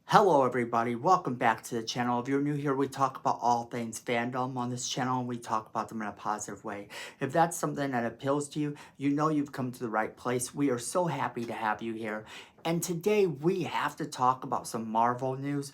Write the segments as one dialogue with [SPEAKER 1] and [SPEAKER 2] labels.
[SPEAKER 1] Hello everybody, welcome back to the channel. If you're new here, we talk about all things fandom on this channel and we talk about them in a positive way. If that's something that appeals to you, you know you've come to the right place. We are so happy to have you here. And today we have to talk about some Marvel news.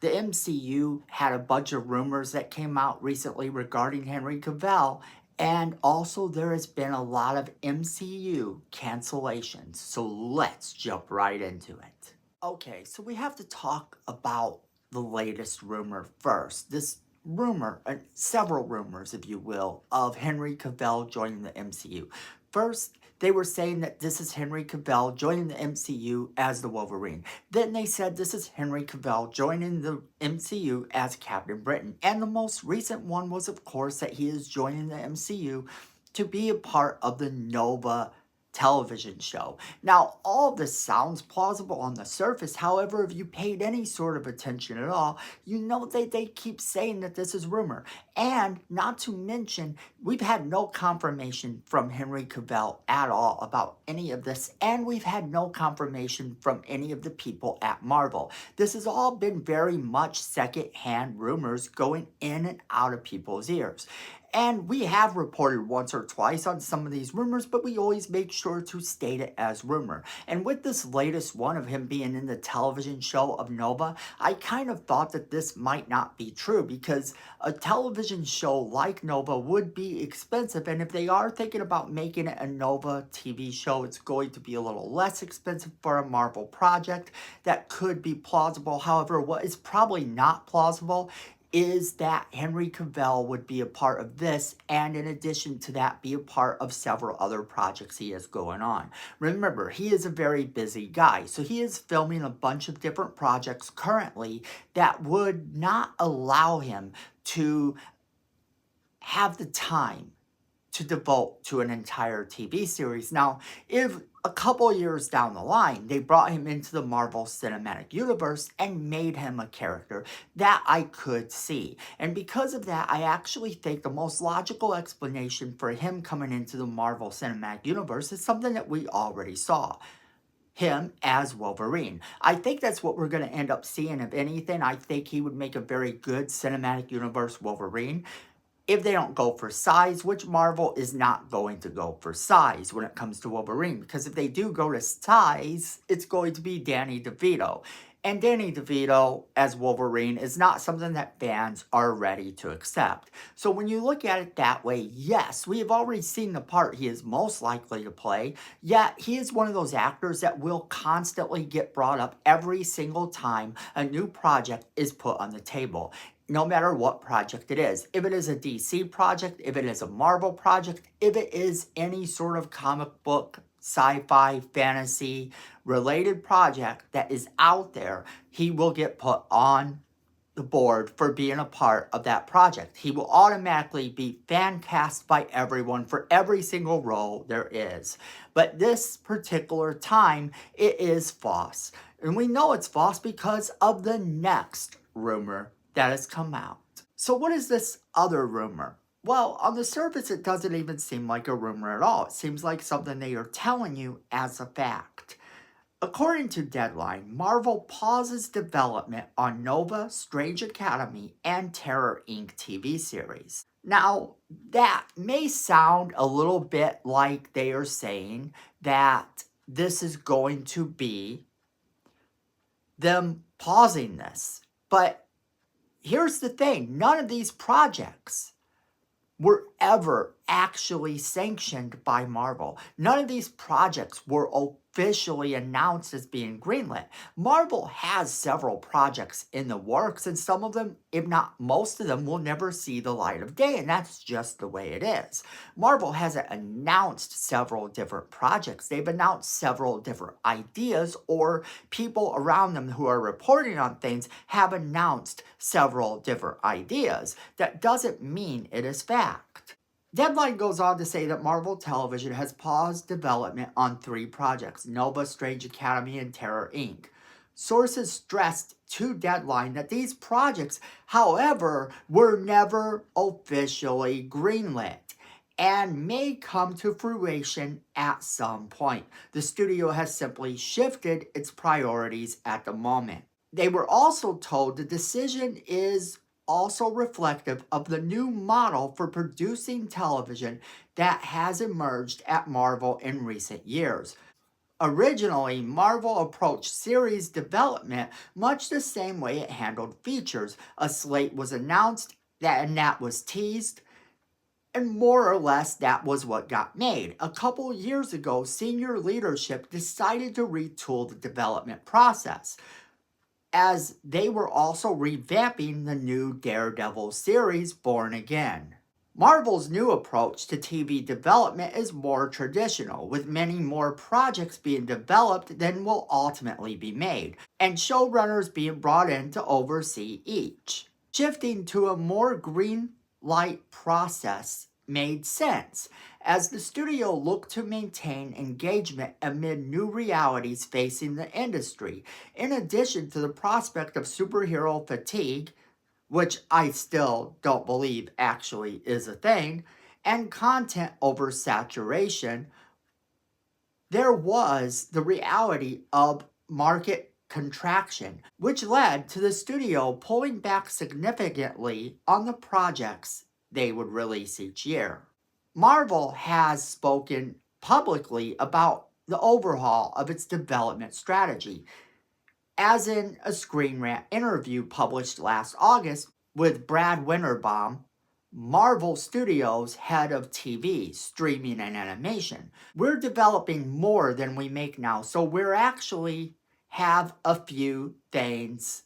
[SPEAKER 1] The MCU had a bunch of rumors that came out recently regarding Henry Cavill, and also there has been a lot of MCU cancellations. So let's jump right into it. Okay, so we have to talk about the latest rumor first. This rumor, several rumors, if you will, of Henry Cavill joining the MCU. First, they were saying that this is Henry Cavill joining the MCU as the Wolverine. Then they said this is Henry Cavill joining the MCU as Captain Britain. And the most recent one was, of course, that he is joining the MCU to be a part of the Nova television show. Now, all of this sounds plausible on the surface. However, if you paid any sort of attention at all, you know they keep saying that this is rumor. And not to mention, we've had no confirmation from Henry Cavill at all about any of this, and we've had no confirmation from any of the people at Marvel. This has all been very much second-hand rumors going in and out of people's ears. And we have reported once or twice on some of these rumors, but we always make sure to state it as rumor. And with this latest one of him being in the television show of Nova, I kind of thought that this might not be true because a television show like Nova would be expensive. And if they are thinking about making it a Nova TV show, it's going to be a little less expensive for a Marvel project. That could be plausible. However, what is probably not plausible is that Henry Cavill would be a part of this, and in addition to that, be a part of several other projects he has going on. Remember, he is a very busy guy, so he is filming a bunch of different projects currently that would not allow him to have the time to devote to an entire TV series. Now, if a couple years down the line, they brought him into the Marvel Cinematic Universe and made him a character, that I could see. And because of that, I actually think the most logical explanation for him coming into the Marvel Cinematic Universe is something that we already saw. Him as Wolverine. I think that's what we're going to end up seeing. If anything, I think he would make a very good Cinematic Universe Wolverine if they don't go for size, which Marvel is not going to go for size when it comes to Wolverine. Because if they do go to size, it's going to be Danny DeVito. And Danny DeVito as Wolverine is not something that fans are ready to accept. So when you look at it that way, yes, we have already seen the part he is most likely to play, yet he is one of those actors that will constantly get brought up every single time a new project is put on the table, no matter what project it is. If it is a DC project, if it is a Marvel project, if it is any sort of comic book, sci-fi, fantasy related project that is out there, he will get put on the board for being a part of that project. He will automatically be fan cast by everyone for every single role there is. But this particular time, it is false. And we know it's false because of the next rumor that has come out. So what is this other rumor? Well, on the surface, it doesn't even seem like a rumor at all. It seems like something they are telling you as a fact. According to Deadline, Marvel pauses development on Nova, Strange Academy, and Terror Inc. TV series. Now, that may sound a little bit like they are saying that this is going to be them pausing this. But here's the thing, none of these projects were ever actually sanctioned by Marvel. None of these projects were officially announced as being greenlit. Marvel has several projects in the works, and some of them, if not most of them, will never see the light of day, and that's just the way it is. Marvel hasn't announced several different projects. They've announced several different ideas, or people around them who are reporting on things have announced several different ideas. That doesn't mean it is fact. Deadline goes on to say that Marvel Television has paused development on 3 projects, Nova, Strange Academy, and Terror Inc. Sources stressed to Deadline that these projects, however, were never officially greenlit and may come to fruition at some point. The studio has simply shifted its priorities at the moment. They were also told the decision is also reflective of the new model for producing television that has emerged at Marvel in recent years. Originally, Marvel approached series development much the same way it handled features. A slate was announced, and that was teased, and more or less that was what got made. A couple years ago, senior leadership decided to retool the development process, as they were also revamping the new Daredevil series, Born Again. Marvel's new approach to TV development is more traditional, with many more projects being developed than will ultimately be made, and showrunners being brought in to oversee each. Shifting to a more green light process made sense, as the studio looked to maintain engagement amid new realities facing the industry, in addition to the prospect of superhero fatigue, which I still don't believe actually is a thing, and content oversaturation. There was the reality of market contraction, which led to the studio pulling back significantly on the projects they would release each year. Marvel has spoken publicly about the overhaul of its development strategy, as in a Screen Rant interview published last August with Brad Winterbaum, Marvel Studios head of TV, streaming, and animation. We're developing more than we make now, so we're actually have a few things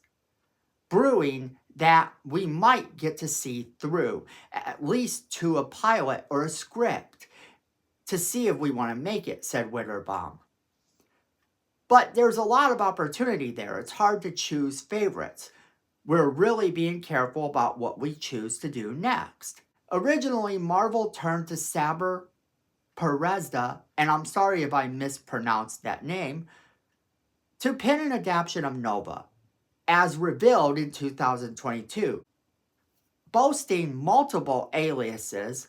[SPEAKER 1] brewing that we might get to see through, at least to a pilot or a script, to see if we want to make it, said Winterbaum. But there's a lot of opportunity there. It's hard to choose favorites. We're really being careful about what we choose to do next. Originally, Marvel turned to Saber Perezda, and I'm sorry if I mispronounced that name, to pen an adaptation of Nova, as revealed in 2022. Boasting multiple aliases,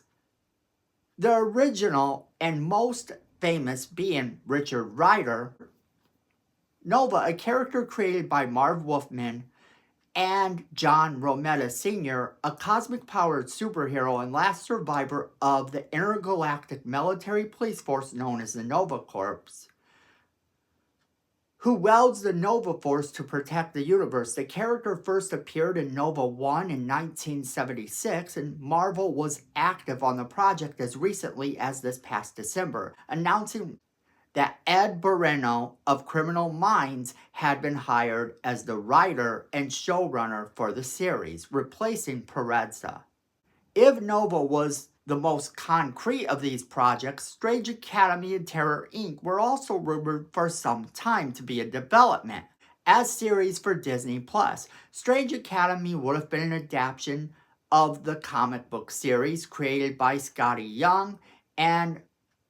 [SPEAKER 1] the original and most famous being Richard Rider, Nova, a character created by Marv Wolfman and John Romita Sr., a cosmic-powered superhero and last survivor of the intergalactic military police force known as the Nova Corps, who wields the Nova Force to protect the universe. The character first appeared in Nova 1 in 1976, and Marvel was active on the project as recently as this past December, announcing that Ed Barreno of Criminal Minds had been hired as the writer and showrunner for the series, replacing Perezza. If Nova was the most concrete of these projects, Strange Academy and Terror Inc. were also rumored for some time to be in development as series for Disney+. Strange Academy would have been an adaptation of the comic book series created by Scotty Young and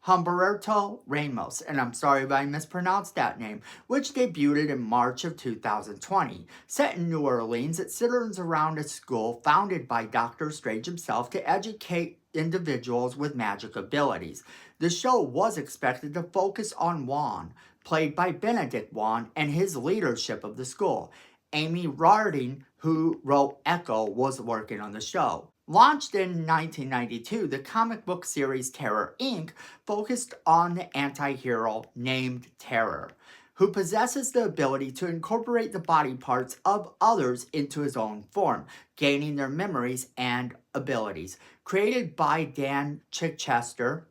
[SPEAKER 1] Humberto Ramos, and I'm sorry if I mispronounced that name, which debuted in March of 2020. Set in New Orleans, it centers around a school founded by Doctor Strange himself to educate individuals with magic abilities. The show was expected to focus on Wong, played by Benedict Wong, and his leadership of the school. Amy Rarding, who wrote Echo, was working on the show. Launched in 1992, the comic book series Terror Inc. focused on the anti-hero named Terror, who possesses the ability to incorporate the body parts of others into his own form, gaining their memories and abilities. Created by Dan Chichester,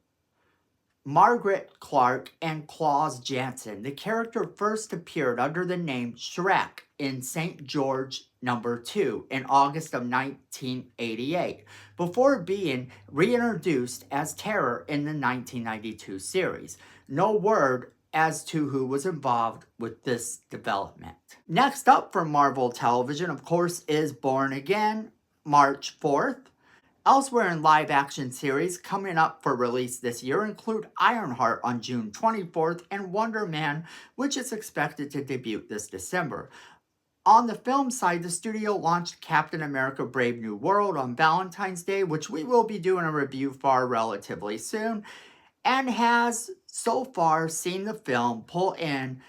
[SPEAKER 1] Margaret Clark, and Claus Janson, the character first appeared under the name Shrek in St. George No. 2 in August of 1988, before being reintroduced as Terror in the 1992 series. No word as to who was involved with this development. Next up for Marvel Television, of course, is Born Again, March 4th. Elsewhere in live-action series coming up for release this year include Ironheart on June 24th and Wonder Man, which is expected to debut this December. On the film side, the studio launched Captain America Brave New World on Valentine's Day, which we will be doing a review for relatively soon, and has so far seen the film pull in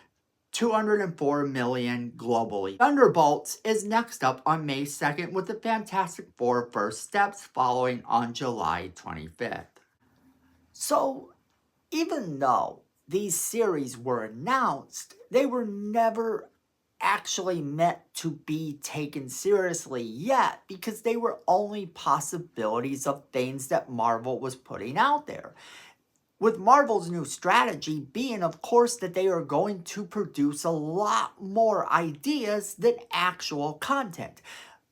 [SPEAKER 1] 204 million globally. Thunderbolts is next up on May 2nd with the Fantastic Four First Steps following on July 25th. So, even though these series were announced, they were never actually meant to be taken seriously yet because they were only possibilities of things that Marvel was putting out there. With Marvel's new strategy being, of course, that they are going to produce a lot more ideas than actual content.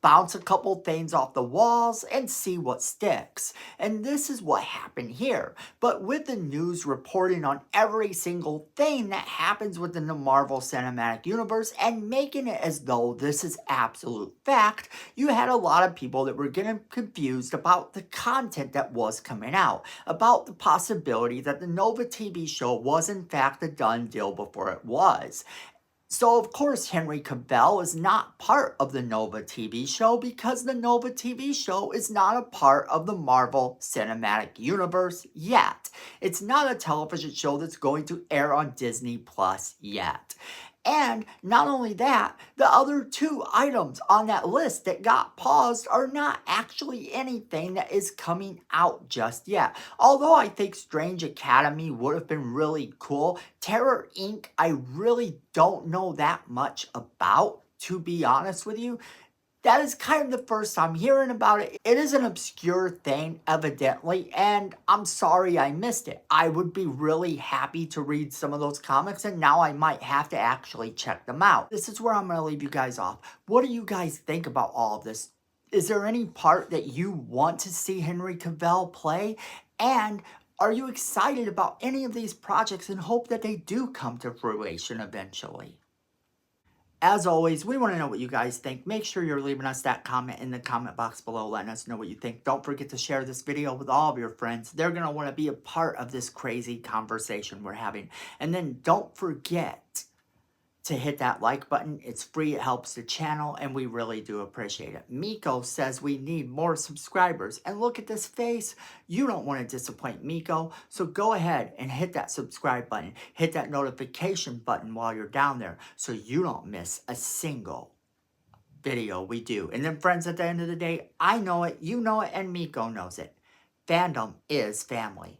[SPEAKER 1] Bounce a couple things off the walls and see what sticks. And this is what happened here. But with the news reporting on every single thing that happens within the Marvel Cinematic Universe and making it as though this is absolute fact, you had a lot of people that were getting confused about the content that was coming out, about the possibility that the Nova TV show was in fact a done deal before it was. So, of course, Henry Cavill is not part of the Nova TV show because the Nova TV show is not a part of the Marvel Cinematic Universe yet. It's not a television show that's going to air on Disney Plus yet. And not only that, the other two items on that list that got paused are not actually anything that is coming out just yet. Although I think Strange Academy would have been really cool, Terror Inc. I really don't know that much about, to be honest with you. That is kind of the first time hearing about it. It is an obscure thing, evidently, and I'm sorry I missed it. I would be really happy to read some of those comics, and now I might have to actually check them out. This is where I'm going to leave you guys off. What do you guys think about all of this? Is there any part that you want to see Henry Cavill play? And are you excited about any of these projects and hope that they do come to fruition eventually? As always, we want to know what you guys think. Make sure you're leaving us that comment in the comment box below, letting us know what you think. Don't forget to share this video with all of your friends. They're going to want to be a part of this crazy conversation we're having. And then don't forget to hit that like button. It's free, it helps the channel, and we really do appreciate it. Miko says we need more subscribers, and look at this face. You don't want to disappoint Miko, so go ahead and hit that subscribe button. Hit that notification button while you're down there so you don't miss a single video we do. And then friends, at the end of the day, I know it, you know it, and Miko knows it. Fandom is family.